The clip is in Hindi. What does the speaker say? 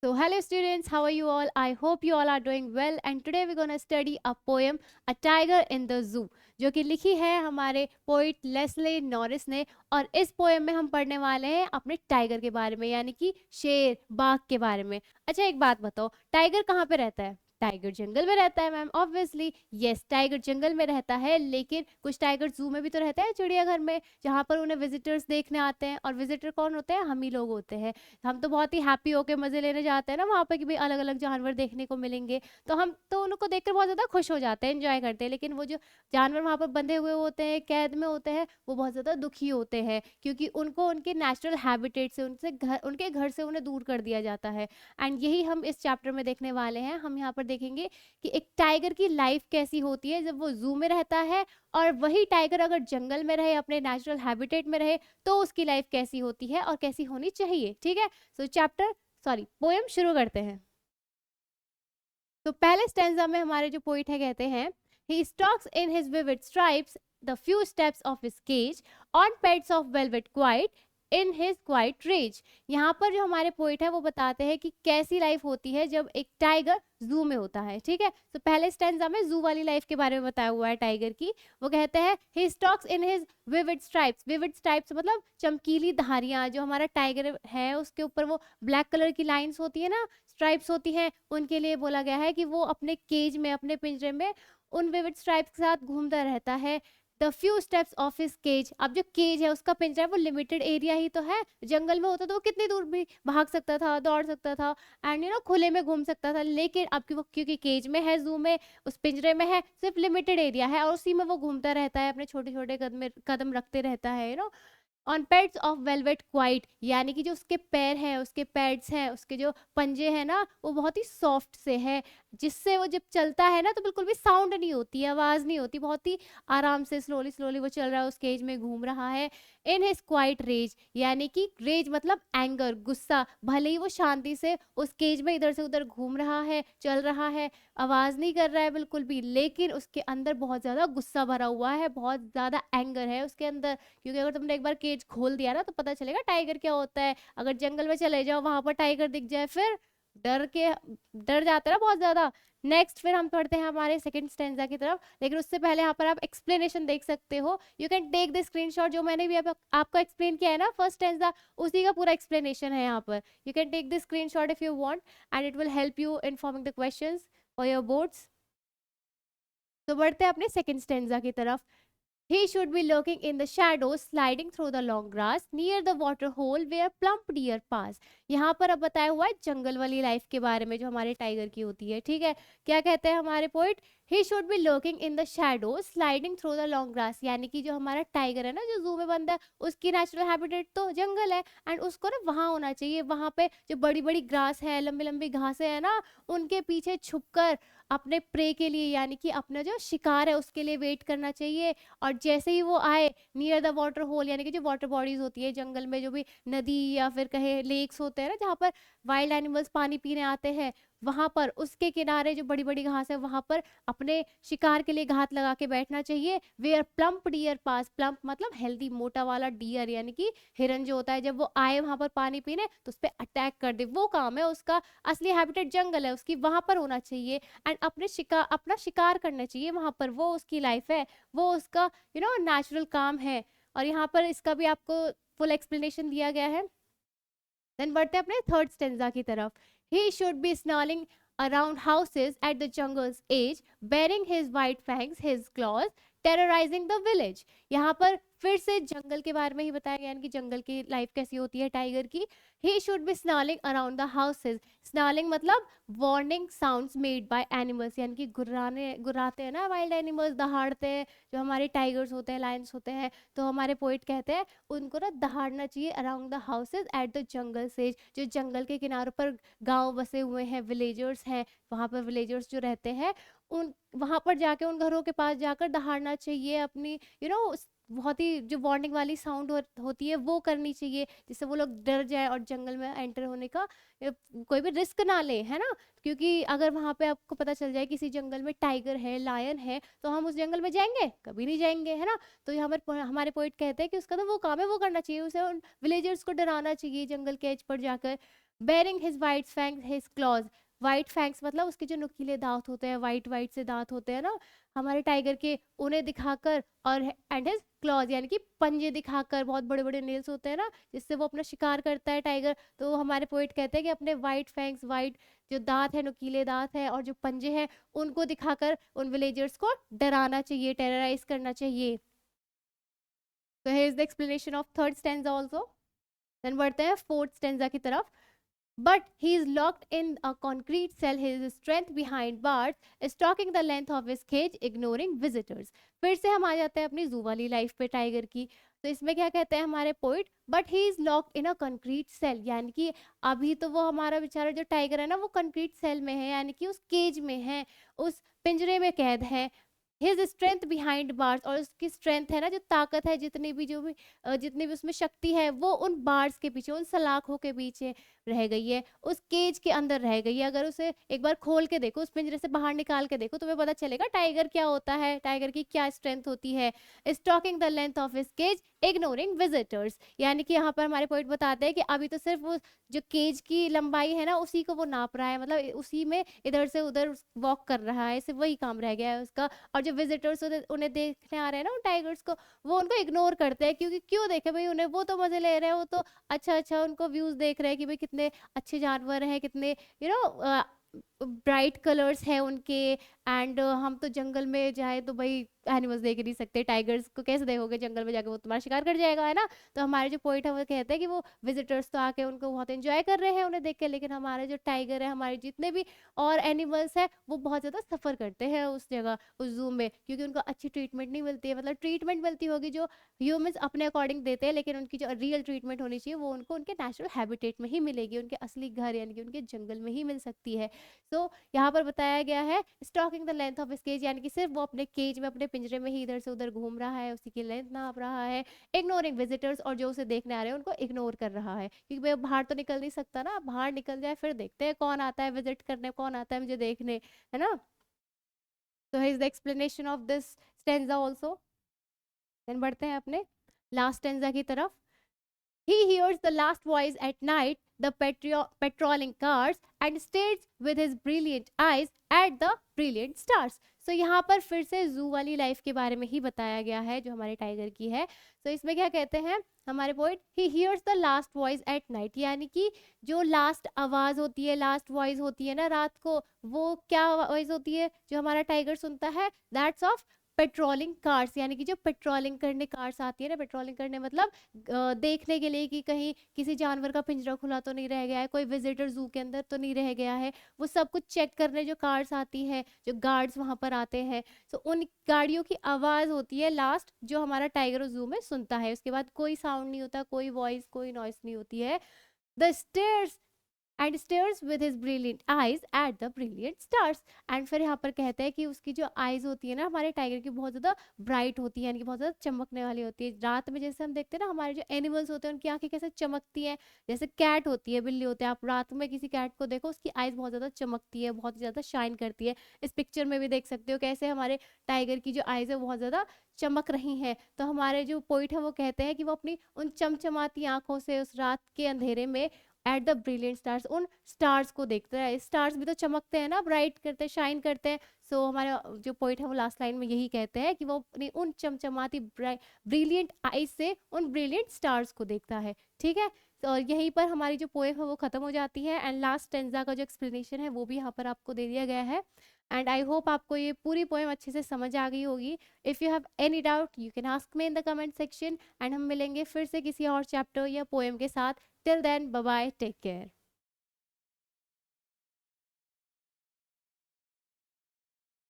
So, hello students, how are you all? I hope you all are doing well. And today we're going to study a poem, A Tiger in the Zoo, जो कि लिखी है हमारे पोइट लेस्ली नॉरिस ने। और इस पोएम में हम पढ़ने वाले हैं अपने टाइगर के बारे में, यानी कि शेर, बाघ के बारे में। अच्छा, एक बात बताओ, टाइगर कहाँ पे रहता है? टाइगर जंगल में रहता है मैम, ऑब्वियसली। यस, टाइगर जंगल में रहता है, लेकिन कुछ टाइगर जू में भी तो रहता है, चिड़ियाघर में, जहाँ पर उन्हें विजिटर्स देखने आते हैं। और विजिटर कौन होते हैं? हम ही लोग होते हैं। हम तो बहुत ही हैप्पी होके मजे लेने जाते हैं ना वहाँ पे, कि भाई अलग अलग जानवर देखने को मिलेंगे, तो हम तो उनको देखकर बहुत ज्यादा खुश हो जाते हैं, एंजॉय करते हैं। लेकिन वो जो जानवर वहाँ पर बंधे हुए होते हैं, कैद में होते हैं, वो बहुत ज्यादा दुखी होते हैं, क्योंकि उनको उनके नेचुरल हैबिटेट से, उनके घर से उन्हें दूर कर दिया जाता है। एंड यही हम इस चैप्टर में देखने वाले हैं। हम यहाँ पर देखेंगे कि एक टाइगर की लाइफ कैसी होती है जब वो जू में रहता है, और वही टाइगर अगर जंगल में रहे, अपने नेचुरल हैबिटेट में रहे, तो उसकी लाइफ कैसी होती है और कैसी होनी चाहिए। ठीक है, सो चैप्टर सॉरी पोएम शुरू करते हैं। तो पहले स्टेंजा में हमारे जो पोइट है कहते हैं, he stalks in his vivid stripes the few steps of his cage on pads of velvet quiet in his quiet rage. यहाँ पर जो हमारे पोइट है वो बताते हैं कि कैसी लाइफ होती है जब एक टाइगर जू में होता है। ठीक है, तो पहले स्टेंजा में जू वाली लाइफ के बारे में बताया हुआ है टाइगर की। वो कहते हैं he stalks in his vivid stripes. Vivid stripes मतलब चमकीली धारियां। जो हमारा टाइगर है उसके ऊपर वो ब्लैक कलर की लाइंस होती है ना, स्ट्राइप्स होती हैं, उनके लिए बोला गया है कि वो अपने केज में, अपने पिंजरे में उन विविड स्ट्राइप्स के साथ घूमता रहता है। The few steps of his cage. अब जो केज है उसका पिंजरा है वो लिमिटेड एरिया ही तो है। जंगल में होता तो वो कितनी दूर भी भाग सकता था, दौड़ सकता था, एंड खुले में घूम सकता था। लेकिन अब वो क्योंकि केज में है, जू में, उस पिंजरे में है, सिर्फ लिमिटेड एरिया है और उसी में वो घूमता रहता है, अपने छोटे छोटे कदम रखते रहता है। On pads of velvet quite, यानी कि जो उसके पैर हैं, उसके पैड्स हैं, उसके जो पंजे हैं ना, वो बहुत ही सॉफ्ट से है, जिससे वो जब चलता है ना तो बिल्कुल भी साउंड नहीं होती, आवाज नहीं होती, बहुत ही आराम से स्लोली स्लोली वो चल रहा है, उस केज में घूम रहा है। इन हिज क्वाइट रेज, यानी कि रेज मतलब एंगर, गुस्सा। भले ही वो शांति से उस केज में इधर से उधर घूम रहा है, चल रहा है, आवाज नहीं कर रहा है बिल्कुल भी, लेकिन उसके अंदर बहुत ज्यादा गुस्सा भरा हुआ है, बहुत ज्यादा एंगर है उसके अंदर। क्योंकि अगर तुमने एक बार केज खोल दिया ना तो पता चलेगा टाइगर क्या होता है। अगर जंगल में चले जाओ, वहां पर टाइगर दिख जाए, फिर डर के डर जाते हैं ना बहुत ज्यादा। नेक्स्ट फिर हम पढ़ते हैं हमारे सेकंड स्टेंजा की तरफ, लेकिन उससे पहले यहाँ पर आप एक्सप्लेनेशन देख सकते हो। You can take the screenshot, जो मैंने भी आपको एक्सप्लेन किया है ना फर्स्ट स्टेंजा, उसी का पूरा एक्सप्लेनेशन है यहाँ पर। You can take the screenshot if you want, and it will help you in forming the questions for your boards. तो बढ़ते हैं अपने सेकंड स्टेंजा की तरफ। He should be lurking in the shadows, sliding through the long grass near the water hole where plump deer pass. यहाँ पर अब बताया हुआ है जंगल वाली लाइफ के बारे में जो हमारे टाइगर की होती है। ठीक है, क्या कहते हैं हमारे poet? He should be lurking in the shadows, sliding through the long grass, यानी कि जो हमारा टाइगर है ना, जो जू में बंदा है, उसकी नेचुरल हैबिटेट तो जंगल है, एंड उसको ना वहां होना चाहिए, वहां पे जो बड़ी बड़ी ग्रास है, लंबी लंबी घासें है ना, उनके पीछे छुपकर अपने प्रे के लिए, यानी कि अपना जो शिकार है उसके लिए वेट करना चाहिए। और जैसे ही वो आए नियर द वाटर होल, यानी कि जो वाटर बॉडीज होती है जंगल में, जो भी नदी या फिर कहे लेक्स होते हैं ना, जहाँ पर वाइल्ड एनिमल्स पानी पीने आते हैं, वहां पर उसके किनारे जो बड़ी बड़ी घास है, वहां पर अपने शिकार के लिए घात लगा के बैठना चाहिए। Where plump deer pass. Plump मतलब हेल्दी, मोटा वाला, डियर यानी कि हिरन जो होता है, जब वो आए वहां पर पानी पीने तो उस पर अटैक कर दे, वो काम है उसका। असली हैबिटेट जंगल है उसकी, वहां पर होना चाहिए, एंड अपना शिकार करना चाहिए वहां पर, वो उसकी लाइफ है, वो उसका नेचुरल काम है। और यहाँ पर इसका भी आपको फुल एक्सप्लेनेशन दिया गया है। देन बढ़ते हैं अपने थर्ड स्टेंजा की तरफ। He should be snarling around houses at the jungle's edge, bearing his white fangs, his claws, terrorizing the village. यहाँ पर फिर से जंगल के बारे में ही बताया गया, यानी कि जंगल की लाइफ कैसी होती है टाइगर की। He should be snarling around the houses. Snarling मतलब warning sounds made by animals, यानी कि गुर्राते हैं ना वाइल्ड एनिमल्स, दहाड़ते हैं जो हमारे टाइगर्स होते हैं, लायंस होते हैं। तो हमारे पोइट कहते हैं उनको ना दहाड़ना चाहिए around the houses at the jungle says. जो जंगल के किनारों पर गांव बसे हुए हैं, विलेजर्स हैं, वहां पर विलेजर्स जो रहते हैं, उन वहां पर जाके उन घरों के पास जाकर दहाड़ना चाहिए, अपनी बहुत ही जो वार्निंग वाली साउंड होती है वो करनी चाहिए, जिससे वो लोग डर जाए और जंगल में एंटर होने का कोई भी रिस्क ना ले, है ना। क्योंकि अगर वहां पे आपको पता चल जाए किसी जंगल में टाइगर है, लायन है, तो हम उस जंगल में जाएंगे? कभी नहीं जाएंगे, है ना। तो यहाँ पर हमारे पोइट कहते हैं कि उसका तो वो काम है, वो करना चाहिए, उसे उन विलेजर्स को डराना चाहिए जंगल के एज पर जाकर। Baring his white fangs his claws. White fangs मतलब उसके जो नुकीले दांत होते हैं, वाइट वाइट से दांत होते हैं ना हमारे टाइगर के, उन्हें दिखाकर, और एंड हिज क्लॉज यानी कि पंजे दिखाकर, बहुत बड़े बड़े नेल्स होते हैं ना जिससे वो अपना शिकार करता है टाइगर। तो हमारे पोइट कहते हैं कि अपने वाइट फैंग्स, वाइट जो दांत है, नुकीले दांत है और जो पंजे हैं, उनको दिखाकर उन विलेजर्स को डराना चाहिए, टेरराइज करना चाहिए। तो here is the explanation of third stanza also. Then बढ़ते हैं फोर्थ स्टैंजा की तरफ। But he is locked in a concrete cell, his strength behind bars, stalking the length of his cage, ignoring visitors. फिर से हम आ जाते हैं अपनी जू वाली लाइफ पे टाइगर की। तो इसमें क्या कहते हैं हमारे poet, but he is locked in a concrete cell, यानी कि अभी तो वो हमारा बेचारा जो टाइगर है ना वो कंक्रीट सेल में है, यानी कि उस केज में है, उस पिंजरे में कैद है। हिज स्ट्रेंथ बिहाइंड बार्स, और उसकी स्ट्रेंथ है ना, जो ताकत है, जितनी भी जो भी जितनी भी उसमें शक्ति है, वो उन बार्स के पीछे, उन सलाखों के पीछे रह गई है, उस केज के अंदर रह गई है। अगर उसे एक बार खोल के देखो, उस पिंजरे से बाहर निकाल के देखो, तुम्हें पता चलेगा टाइगर क्या होता है, टाइगर की क्या स्ट्रेंथ होती है। Stalking the length of his cage, ignoring visitors, यानी कि यहाँ पर हमारे पॉइंट बताते हैं कि अभी तो सिर्फ वो जो केज की लंबाई है ना उसी को वो नाप रहा है, मतलब उसी में इधर से उधर वॉक कर रहा है, सिर्फ वही काम रह गया है उसका। और जो विजिटर्स उन्हें देखने आ रहे हैं ना उन टाइगर्स को, वो उनको इग्नोर करते हैं, क्योंकि क्यों देखे भाई उन्हें, वो तो मजे ले रहे हैं, वो तो अच्छा अच्छा उनको व्यूज देख रहे हैं कि भाई कितने अच्छे जानवर हैं, कितने यू नो ब्राइट कलर्स हैं उनके। एंड हम तो जंगल में जाए तो भाई एनिमल्स देख नहीं सकते, टाइगर्स को कैसे देखोगे जंगल में जाके, वो तुम्हारा शिकार कर जाएगा, है ना। तो हमारे जो पोइट है वो कहते हैं कि वो विजिटर्स तो आके उनको बहुत एंजॉय कर रहे हैं उन्हें देख के, लेकिन हमारे जो टाइगर है, हमारे जितने भी और एनिमल्स हैं, वो बहुत ज़्यादा सफ़र करते हैं उस जगह, उस जू में, क्योंकि उनको अच्छी ट्रीटमेंट नहीं मिलती है। मतलब ट्रीटमेंट मिलती होगी जो ह्यूमंस अपने अकॉर्डिंग देते हैं, लेकिन उनकी जो रियल ट्रीटमेंट होनी चाहिए वो उनको उनके नेचुरल हैबिटेट में ही मिलेगी, उनके असली घर यानी कि उनके जंगल में ही मिल सकती है। सो यहाँ पर बताया गया है stalking the length of cage, यानी कि सिर्फ वो अपने केज में, अपने पिंजरे में ही इधर से उधर घूम रहा है, उसी की लेंथ नाप रहा है। इग्नोरिंग विजिटर्स, और जो उसे देखने आ रहे हैं उनको इग्नोर कर रहा है, क्योंकि भाई बाहर तो निकल नहीं सकता ना, बाहर निकल जाए फिर देखते हैं कौन आता है विजिट करने, कौन आता है मुझे देखने, है ना। तो here's the explanation of this stanza also. Then बढ़ते हैं अपने लास्ट स्टेंजा की तरफ। He hears the last voice at night, the patrolling cars, and stares with his brilliant eyes at the brilliant stars. So यहाँ पर फिर से जू वाली लाइफ के बारे में ही बताया गया है जो हमारे टाइगर की है। तो इसमें क्या कहते हैं हमारे poet, he hears the last voice at night, यानी कि जो लास्ट आवाज़ होती है, लास्ट वॉइस होती है ना रात को, वो क्या वॉइस होती है जो हमारा टाइगर सुनता है, दैट्स ऑफ पेट्रोलिंग कार्स, यानी कि जो पेट्रोलिंग करने कार्स आती है ना, पेट्रोलिंग करने मतलब देखने के लिए कि कहीं किसी जानवर का पिंजरा खुला तो नहीं रह गया है, कोई विजिटर जू के अंदर तो नहीं रह गया है, वो सब कुछ चेक करने जो कार्स आती हैं, जो गार्ड्स वहाँ पर आते हैं। सो उन गाड़ियों की आवाज़ होती है लास्ट जो हमारा टाइगर जू में सुनता है, उसके बाद कोई साउंड नहीं होता, कोई वॉइस, कोई नॉइस नहीं होती है। The stairs and stairs with his brilliant eyes at the brilliant stars. And फिर यहाँ पर कहते हैं कि उसकी जो आईज होती है ना हमारे टाइगर की, बहुत ज़्यादा ब्राइट होती है, यानी कि बहुत ज़्यादा चमकने वाली होती है। रात में जैसे हम देखते हैं ना हमारे जो एनिमल्स होते हैं उनकी आंखें कैसे चमकती हैं, जैसे कैट होती है, बिल्ली होती है, आप रात में किसी कैट को देखो उसकी आईज बहुत ज़्यादा चमकती है, बहुत ज़्यादा शाइन करती है। इस पिक्चर में भी देख सकते हो कैसे हमारे टाइगर की जो आईज है बहुत ज़्यादा चमक रही हैं। तो हमारे जो पोइट है वो कहते हैं कि वो अपनी उन चमचमाती आंखों से उस रात के अंधेरे में एट द ब्रिलियंट स्टार्स, उन स्टार्स को देखते हैं। स्टार्स भी तो चमकते हैं ना, ब्राइट करते हैं, शाइन करते हैं। सो हमारा जो पोइट है वो लास्ट लाइन में यही कहते हैं कि वो अपनी उन चमचमाती ब्रिलियंट आईज से उन ब्रिलियंट स्टार्स को देखता है। ठीक है, और यहीं पर हमारी जो पोएम है वो खत्म हो जाती है। एंड लास्ट टेंजा का जो एक्सप्लेनेशन है वो भी यहाँ पर आपको दे दिया गया है। एंड आई होप आपको ये पूरी पोएम अच्छे से समझ आ गई होगी। If you have any doubt you can ask me in the comment section, and हम मिलेंगे फिर से किसी और चैप्टर या पोएम के साथ। Till then bye bye, take care.